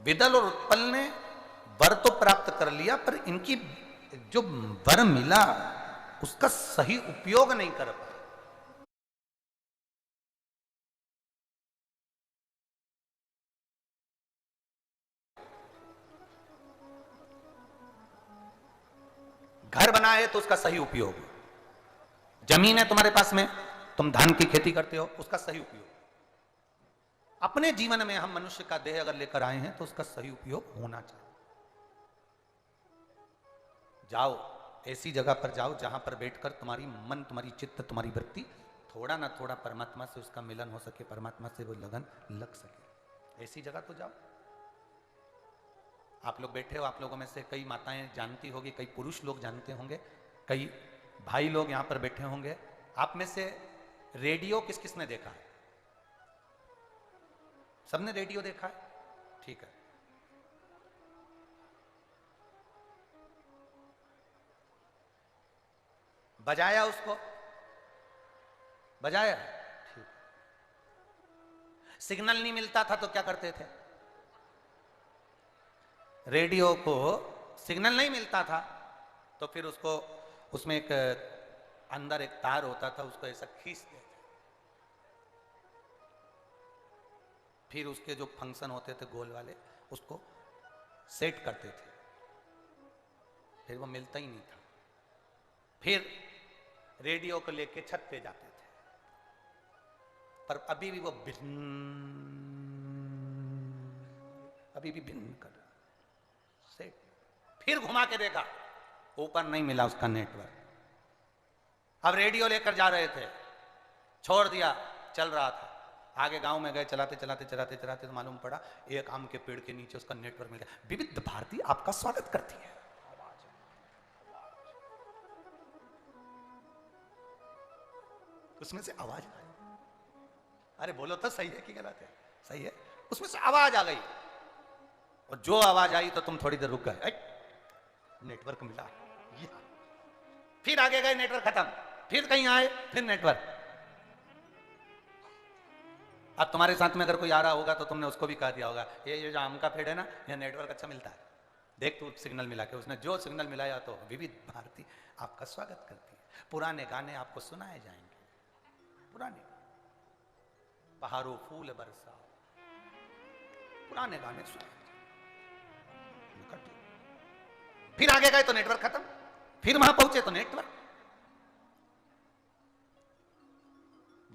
विदल और उत्पल ने वर तो प्राप्त कर लिया, पर इनकी जो वर मिला उसका सही उपयोग नहीं कर पाए। घर बना है तो उसका सही उपयोग, जमीन है तुम्हारे पास में, तुम धान की खेती करते हो, उसका सही उपयोग। अपने जीवन में हम मनुष्य का देह अगर लेकर आए हैं तो उसका सही उपयोग होना चाहिए। जाओ ऐसी जगह पर जाओ जहां पर बैठकर तुम्हारी मन, तुम्हारी चित्त, तुम्हारी वृत्ति थोड़ा ना थोड़ा परमात्मा से उसका मिलन हो सके, परमात्मा से वो लगन लग सके। ऐसी जगह तो जाओ। आप लोग बैठे हो, आप लोगों में से कई माताएं जानती होगी, कई पुरुष लोग जानते होंगे, कई भाई लोग यहां पर बैठे होंगे। आप में से रेडियो किस किस ने देखा है? सबने रेडियो देखा है? ठीक है। बजाया उसको? बजाया? ठीक। सिग्नल नहीं मिलता था तो क्या करते थे? रेडियो को सिग्नल नहीं मिलता था तो फिर उसको, उसमें एक अंदर एक तार होता था, उसको ऐसा खींचते थे, फिर उसके जो फंक्शन होते थे गोल वाले उसको सेट करते थे, फिर वो मिलता ही नहीं था। फिर रेडियो को लेके छत पे जाते थे, पर अभी भी वो अभी भी भिन्न कर रहा, सेट। फिर घुमा के देखा, ऊपर नहीं मिला उसका नेटवर्क। अब रेडियो लेकर जा रहे थे, छोड़ दिया, चल रहा था, आगे गांव में गए, चलाते चलाते चलाते चलाते तो मालूम पड़ा एक आम के पेड़ के नीचे उसका नेटवर्क मिल गया। विविध भारती आपका स्वागत करती है। उसमें से आवाज आई। अरे बोलो तो सही है कि गलत है? सही है। उसमें से आवाज आ गई, और जो आवाज आई तो तुम थोड़ी देर रुक गए, नेटवर्क मिला। फिर आगे गए, नेटवर्क खत्म, फिर कहीं आए, फिर नेटवर्क। अब तुम्हारे साथ में अगर कोई आ रहा होगा तो तुमने उसको भी कह दिया होगा, ये जो आम का पेड़ है ना, ये नेटवर्क अच्छा मिलता है, देख तू सिग्नल मिला के। उसने जो सिग्नल मिलाया तो विविध भारती आपका स्वागत करती है। पुराने गाने आपको सुनाए जाएंगे, पुराने पहाड़ों फूल बरसाओ, पुराने गाने सुनाए। फिर आगे गए तो नेटवर्क खत्म, फिर वहां पहुंचे तो नेटवर्क।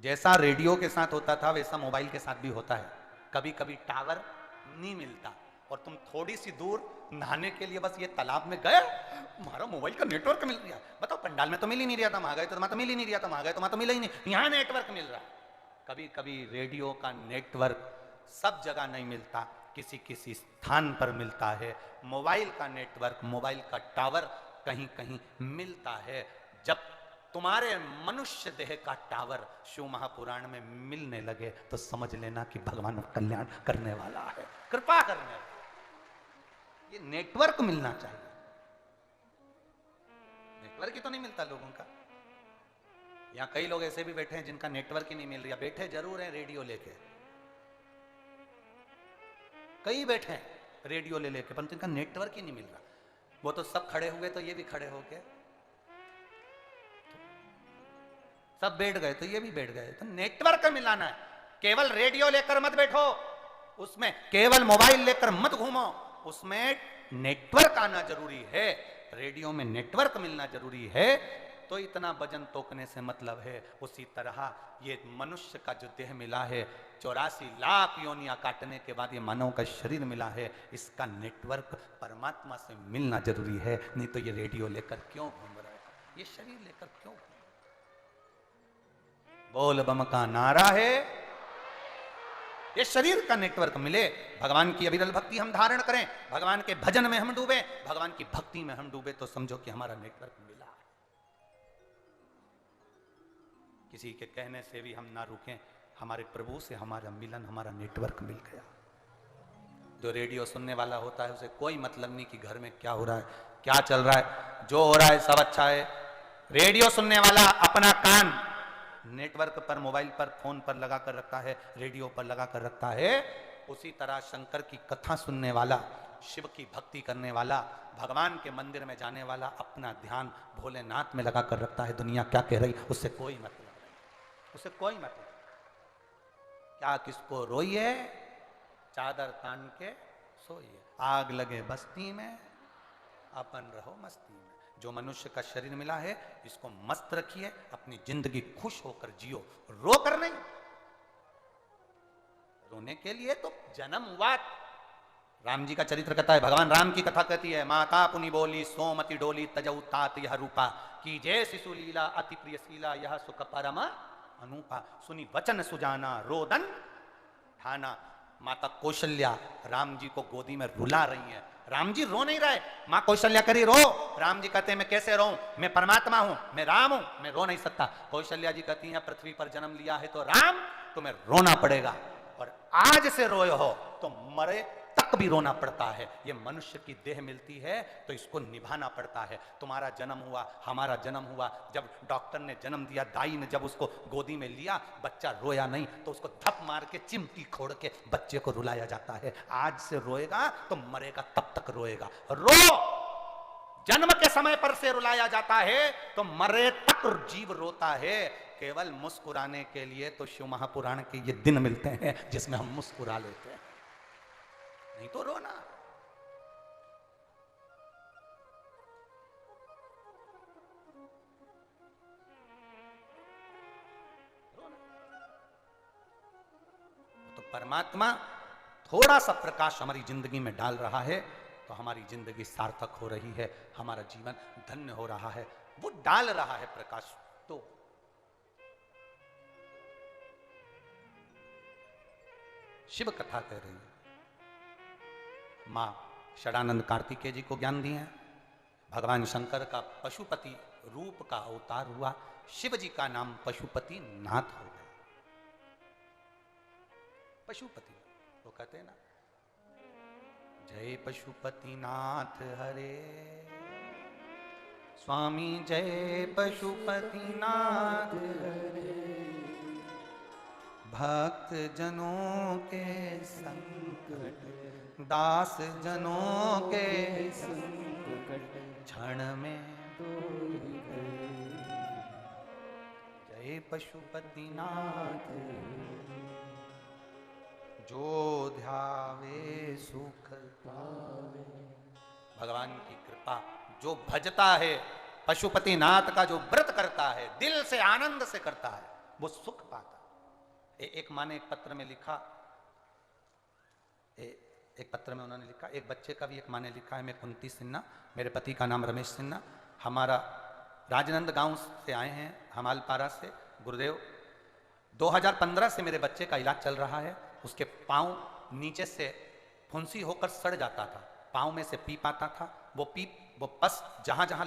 जैसा रेडियो के साथ होता था वैसा मोबाइल के साथ भी होता है। कभी कभी टावर नहीं मिलता और तुम थोड़ी सी दूर नहाने के लिए बस ये तालाब में गए, तुम्हारा मोबाइल का नेटवर्क मिल गया। बताओ, पंडाल में तो मिल ही नहीं रहा था, वहां गए तो वहां तो मिल ही नहीं रहा था, वहां गए तो वहां तो मिला ही नहीं, यहां नेटवर्क मिल रहा। कभी कभी रेडियो का नेटवर्क सब जगह नहीं मिलता, किसी किसी स्थान पर मिलता है। मोबाइल का नेटवर्क, मोबाइल का टावर कहीं कहीं मिलता है। जब तुम्हारे मनुष्य देह का टावर शिव महापुराण में मिलने लगे तो समझ लेना कि भगवान कल्याण करने वाला है, कृपा करने वाला। ये नेटवर्क मिलना चाहिए। नेटवर्क ही तो नहीं मिलता लोगों का। यहां कई लोग ऐसे भी बैठे हैं जिनका नेटवर्क ही नहीं मिल रहा, बैठे जरूर हैं रेडियो लेके, कई बैठे हैं रेडियो ले लेके, परंतु इनका नेटवर्क ही नहीं मिल रहा। वो तो सब खड़े हुए तो ये भी खड़े हो गए, सब बैठ गए तो ये भी बैठ गए। तो नेटवर्क मिलाना है। केवल रेडियो लेकर मत बैठो, उसमें केवल मोबाइल लेकर मत घूमो, उसमें नेटवर्क आना जरूरी है। रेडियो में नेटवर्क मिलना जरूरी है। तो इतना वजन तोकने से मतलब है। उसी तरह ये मनुष्य का जो देह मिला है, 84 लाख योनियां काटने के बाद ये मानव का शरीर मिला है, इसका नेटवर्क परमात्मा से मिलना जरूरी है। नहीं तो ये रेडियो लेकर क्यों घूम रहे हैं, ये शरीर लेकर क्यों? बोल बम का नारा है, ये शरीर का नेटवर्क मिले। भगवान की अविरल भक्ति हम धारण करें, भगवान के भजन में हम डूबे, भगवान की भक्ति में हम डूबे, तो समझो कि हमारा नेटवर्क मिला। किसी के कहने से भी हम ना रुकें, हमारे प्रभु से हमारा मिलन, हमारा नेटवर्क मिल गया। जो रेडियो सुनने वाला होता है उसे कोई मतलब नहीं कि घर में क्या हो रहा है, क्या चल रहा है, जो हो रहा है सब अच्छा है। रेडियो सुनने वाला अपना कान नेटवर्क पर, मोबाइल पर, फोन पर लगा कर रखता है, रेडियो पर लगा कर रखता है, उसी तरह शंकर की कथा सुनने वाला, शिव की भक्ति करने वाला, भगवान के मंदिर में जाने वाला अपना ध्यान भोलेनाथ में लगा कर रखता है। दुनिया क्या कह रही उससे कोई मतलब नहीं, उससे कोई मतलब। क्या किसको रोइए, चादर तान के सोइए। आग लगे बस्ती में, अपन रहो मस्ती में। जो मनुष्य का शरीर मिला है इसको मस्त रखिए, अपनी जिंदगी खुश होकर जियो, रो कर नहीं। रोने के लिए तो जन्म हुआ। राम जी का चरित्र कहता है, भगवान राम की कथा कहती है, माता पुनि बोली सोमति डोली तजऊ तात यह रूपा की जय शिशु लीला अति प्रिय शीला यह सुख परम अनूपा। सुनी वचन सुजाना रोदन ठाना। माता कौशल्या राम जी को गोदी में रुला रही है। राम जी रो नहीं रहे, मां कौशल्या करी रो। राम जी कहते हैं मैं कैसे रो, मैं परमात्मा हूं, मैं राम हूं, मैं रो नहीं सकता। कौशल्या जी कहती हैं पृथ्वी पर जन्म लिया है तो राम तुम्हें रोना पड़ेगा, और आज से रोए हो तो मरे तक भी रोना पड़ता है। ये मनुष्य की देह मिलती है तो इसको निभाना पड़ता है। तुम्हारा जन्म हुआ, हमारा जन्म हुआ, जब डॉक्टर ने जन्म दिया, दाई ने जब उसको गोदी में लिया, बच्चा रोया नहीं तो उसको थप मार के चिमटी खोड़ के बच्चे को रुलाया जाता है। आज से रोएगा तो मरेगा तब तक रोएगा। रो, जन्म के समय पर से रुलाया जाता है तो मरे तक जीव रोता है। केवल मुस्कुराने के लिए तो शिव महापुराण के ये दिन मिलते हैं जिसमें हम मुस्कुरा लेते हैं, नहीं तो रोना। तो परमात्मा थोड़ा सा प्रकाश हमारी जिंदगी में डाल रहा है तो हमारी जिंदगी सार्थक हो रही है, हमारा जीवन धन्य हो रहा है। वो डाल रहा है प्रकाश। तो शिव कथा कह रही है, मां षडानंद कार्तिकेय जी को ज्ञान दिए हैं। भगवान शंकर का पशुपति रूप का अवतार हुआ, शिव जी का नाम पशुपति नाथ हो गया। पशुपति वो कहते हैं ना, जय पशुपति नाथ हरे स्वामी, जय पशुपति नाथ हरे, भक्त जनों के संकट दास जनों के संकट क्षण में दूर गए। जय पशुपति नाथ जो ध्यावे सुख पावे। भगवान की कृपा, जो भजता है पशुपति नाथ का, जो व्रत करता है, दिल से आनंद से करता है, वो सुख पाता है। एक माँ ने एक पत्र में लिखा, एक पत्र में उन्होंने लिखा, एक बच्चे का भी एक माँ ने लिखा है, मैं कुंती सिन्हा, मेरे पति का नाम रमेश सिन्हा, हमारा राजनंद गांव से आए हैं, हमालपारा से, गुरुदेव। 2015 से मेरे बच्चे का इलाज चल रहा है। उसके पाँव नीचे से फुंसी होकर सड़ जाता था, पाँव में से पीप आता था, वो पस जहां जहां